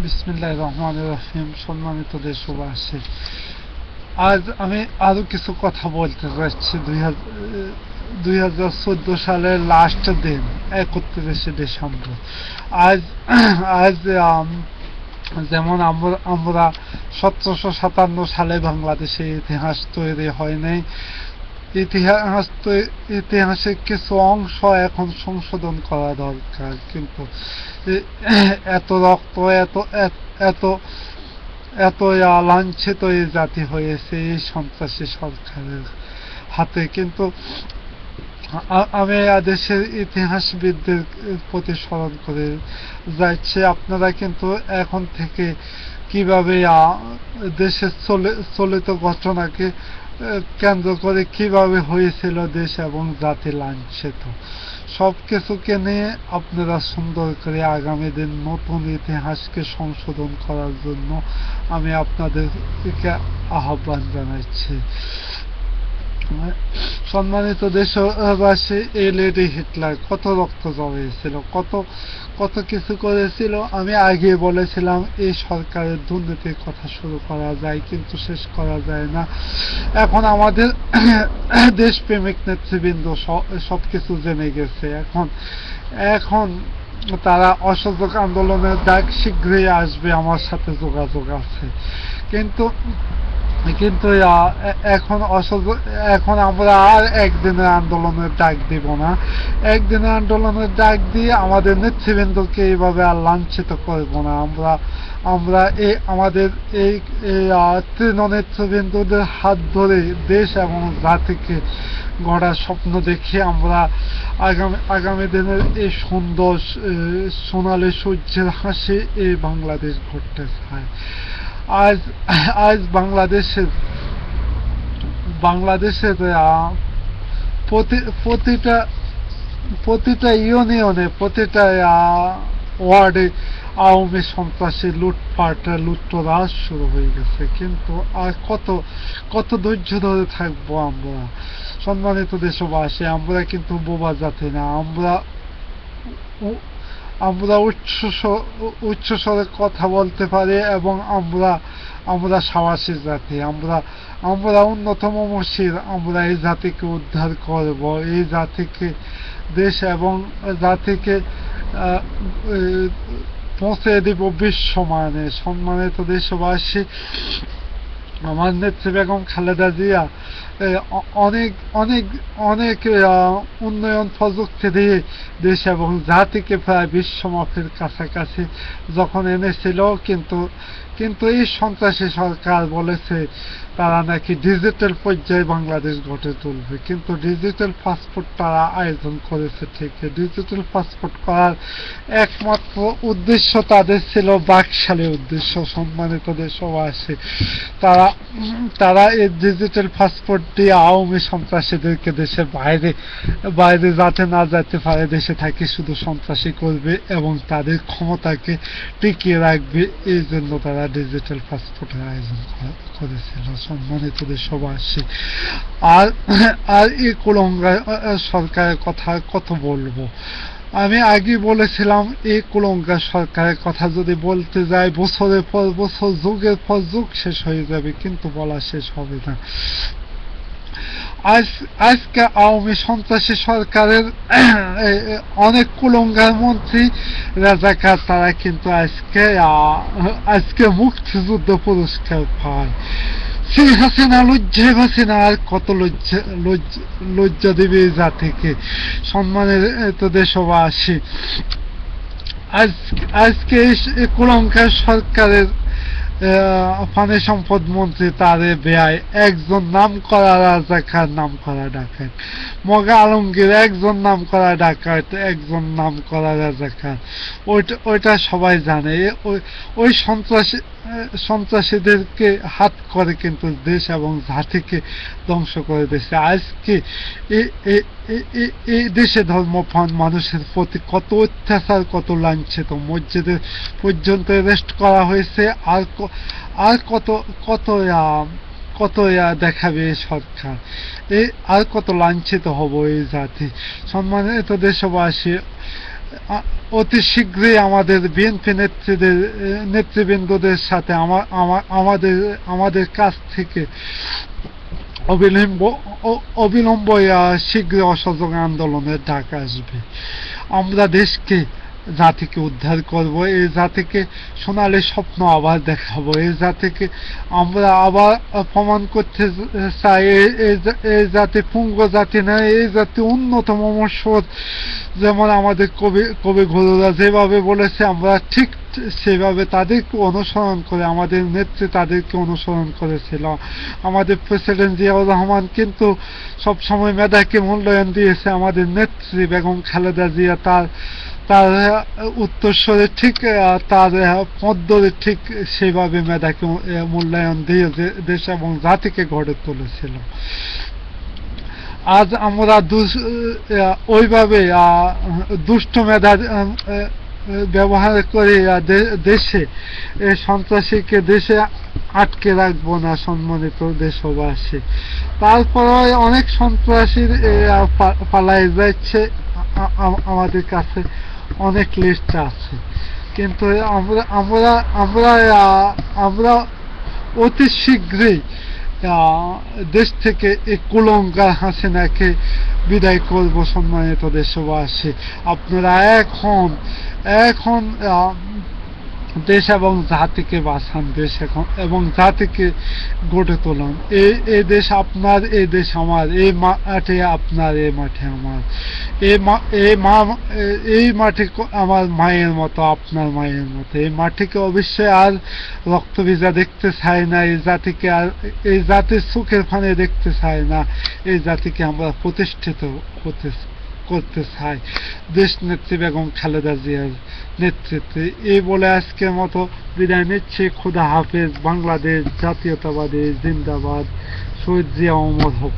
বিসমিল্লাহির রহমানির রহিম। সম্মানিত দেশবাসী, আজ আমি আরো কিছু কথা বলতে চাচ্ছি। 2014 সালের লাস্ট দিন, 31শে ডিসেম্বর। আজ আজ যেমন আমরা 1757 সালে বাংলাদেশে ইতিহাস তৈরি হয় নাই। ইতিহাসের কিছু অংশ এখন সংশোধন করা দরকার, কিন্তু এত রক্ত, এত এত এত লাঞ্ছিত এই জাতি হয়েছে এই সন্ত্রাসী সরকারের হাতে। কিন্তু আমি দেশের ইতিহাসবিদদের প্রতি স্মরণ করে যাচ্ছি, আপনারা কিন্তু এখন থেকে কিভাবে দেশের চলিত ঘটনাকে কেন্দ্র করে কিভাবে হয়েছিল দেশ এবং জাতি লাঞ্ছিত, সবকিছুকে নিয়ে আপনারা সুন্দর করে আগামী দিন নতুন ইতিহাসকে সংশোধন করার জন্য আমি আপনাদেরকে আহ্বান জানাচ্ছি। সম্মানিত দেশবাসী, এই লেডি হিটলার কত রক্ত জড়িয়েছিল, কত কত কিছু করেছিল। আমি আগে বলেছিলাম এই সরকারের দুর্নীতির কথা শুরু করা যায়, কিন্তু শেষ করা যায় না। এখন আমাদের দেশপ্রেমিক নেতৃবৃন্দ সবকিছু জেনে গেছে। এখন এখন তারা অসহযোগ আন্দোলনের ডাক শীঘ্রই আসবে, আমার সাথে যোগাযোগ আছে। কিন্তু কিন্তু এখন আমরা আর একদিনের আন্দোলনের ডাক দিব না। একদিনের আন্দোলনের ডাক দিয়ে আমাদের নেতৃবৃন্দকে এইভাবে আর লাঞ্ছিত করব না। আমরা আমাদের এই তৃণনেতৃবৃন্দদের হাত ধরে দেশ এবং জাতিকে গড়ার স্বপ্ন দেখে আমরা আগামী দিনের এই সুন্দর সোনালী সূর্যের হাসি এই বাংলাদেশ ঘটতে চায়। আজ আজ বাংলাদেশের প্রতিটা ইউনিয়নে, প্রতিটা ওয়ার্ডে আওয়ামী সন্ত্রাসী লুটতরাজ শুরু হয়ে গেছে। কিন্তু আর কত কত ধৈর্য ধরে থাকবো আমরা? সম্মানিত দেশবাসী, আমরা কিন্তু বোবা জাতি না। আমরা উচ্চস্বরে কথা বলতে পারি এবং আমরা সাহসী জাতি। আমরা উন্নতম মসির। আমরা এই জাতিকে উদ্ধার করব, এই জাতিকে, দেশ এবং জাতিকে পৌঁছে দিব বিশ্বমানে। সম্মানিত দেশবাসী, আমার নেত্রী বেগম খালেদা জিয়া অনেক অনেক অনেক উন্নয়ন প্রযুক্তি দিয়ে দেশ এবং জাতিকে প্রায় বিশ্বমাপের কাছাকাছি যখন এনেছিল, কিন্তু এই সন্ত্রাসী সরকার বলেছে তারা নাকি ডিজিটাল পর্যায়ে বাংলাদেশ গড়ে তুলবে। কিন্তু ডিজিটাল পাসপোর্ট তারা আয়োজন করেছে ঠিকই। ডিজিটাল পাসপোর্ট করার একমাত্র উদ্দেশ্য তাদের ছিল বাকশালী উদ্দেশ্য। সম্মানিত দেশবাসী, তারা এই ডিজিটাল পাসপোর্ট দিয়ে আওয়ামী সন্ত্রাসীদেরকে দেশের বাইরে যাতে না যেতে পারে, দেশে থাকি শুধু সন্ত্রাসী করবে এবং তাদের ক্ষমতাকে টিকিয়ে রাখবে। এই জন্য তারা ডিজিটাল পাসপোর্টের আয়োজন করেছিল। সম্মানিত দেশবাসী, আর এই কুলঙ্গা সরকারের কথা কত বলবো? আমি আগে বলেছিলাম এই কুলঙ্গা সরকারের কথা যদি বলতে যাই বছরের পর বছর, যুগের পর যুগ শেষ হয়ে যাবে, কিন্তু বলা শেষ হবে না। আজকে আওয়ামী সন্ত্রাসী সরকারের অনেক কুলঙ্গার মন্ত্রী রাজাকার তারা কিন্তু আজকে মুক্তিযুদ্ধ পুরস্কার পায়। শেখ হাসিনা লজ্জায় বাঁচে না, আর কত লজ্জা দেবে এই জাতিকে। সম্মানিত দেশবাসী, আজকে কুলঙ্কার সরকারের পানি সম্পদ মন্ত্রী তারে বেয়ায় একজন নাম করা রাজাকার, নাম করা ডাকাত মগা আলমগীর, একজন নাম করা ডাকাত, একজন নাম করা রাজাকার। ওইটা সবাই জানে। ওই সন্ত্রাসীদেরকে হাত করে কিন্তু দেশ এবং জাতিকে ধ্বংস করে দিয়েছে। আজকে এই দেশে ধর্মপ্রাণ মানুষের প্রতি কত অত্যাচার, কত লাঞ্ছিত, মসজিদে পর্যন্ত অ্যারেস্ট করা হয়েছে। আর কত কত কত দেখাবে সরকার, আর কত লাঞ্ছিত হব এই জাতি। সম্মানিত দেশবাসী, অতি শীঘ্রই আমাদের বিএনপি নেতৃবৃন্দদের সাথে আমাদের কাছ থেকে অবিলম্ব শীঘ্র অসহযোগ আন্দোলনের ডাক আসবে। আমরা দেশকে জাতিকে উদ্ধার করব, এই জাতিকে সোনালী স্বপ্ন আবার দেখাবো, এই জাতিকে আমরা আবার প্রমাণ করতে চাই এই জাতি পুঙ্গ জাতি নয়, এই জাতি উন্নত মমস্বর। যেমন আমাদের কবি গুরুরা যেভাবে বলেছে আমরা ঠিক সেভাবে তাদেরকে অনুসরণ করে, আমাদের নেত্রী তাদেরকে অনুসরণ করেছিল। আমাদের প্রেসিডেন্ট জিয়াউর রহমান কিন্তু সবসময় মেধাকে মূল্যায়ন দিয়েছে, আমাদের নেত্রী বেগম খালেদা জিয়া তার উত্তরস্বরে ঠিক তার পদ্ধতি ঠিক সেভাবে মেধাকে মূল্যায়ন দিয়ে দেশ এবং জাতিকে গড়ে তুলেছিল। আজ আমরা ওইভাবে দুষ্ট মেধা ব্যবহার করে দেশে সন্ত্রাসীকে দেশে আটকে রাখবো না সম্মানিত দেশবাসী। তারপরে অনেক সন্ত্রাসীর পালাই যাচ্ছে, আমাদের কাছে অনেক লিস্ট আছে, কিন্তু আমরা অতি শীঘ্রই দেশ থেকে এই কুলঙ্কার হাসিনাকে বিদায় করব। সম্মানিত দেশবাসী, আপনারা এখন দেশ এবং জাতিকে বাঁচান, দেশ এবং জাতিকে গড়ে তোলান। এই দেশ আপনার, এই দেশ আমার, এই মাঠে আপনার, এই মাঠে আমার, এই মাঠে আমার মায়ের মতো, আপনার মায়ের মতো। এই মাটিকে অবশ্যই আর রক্ত ভিজা দেখতে চাই না, এই জাতিকে আর এই জাতির চোখের ফানে দেখতে চাই না, এই জাতিকে আমরা প্রতিষ্ঠিত করতে চাই দেশ নেত্রী বেগম খালেদা জিয়ার নেতৃত্বে। এই বলে আজকের মতো বিদায় নিচ্ছি। খুদা হাফেজ। বাংলাদেশ জাতীয়তাবাদী জিন্দাবাদ। শহীদ জিয়া অমর হোক।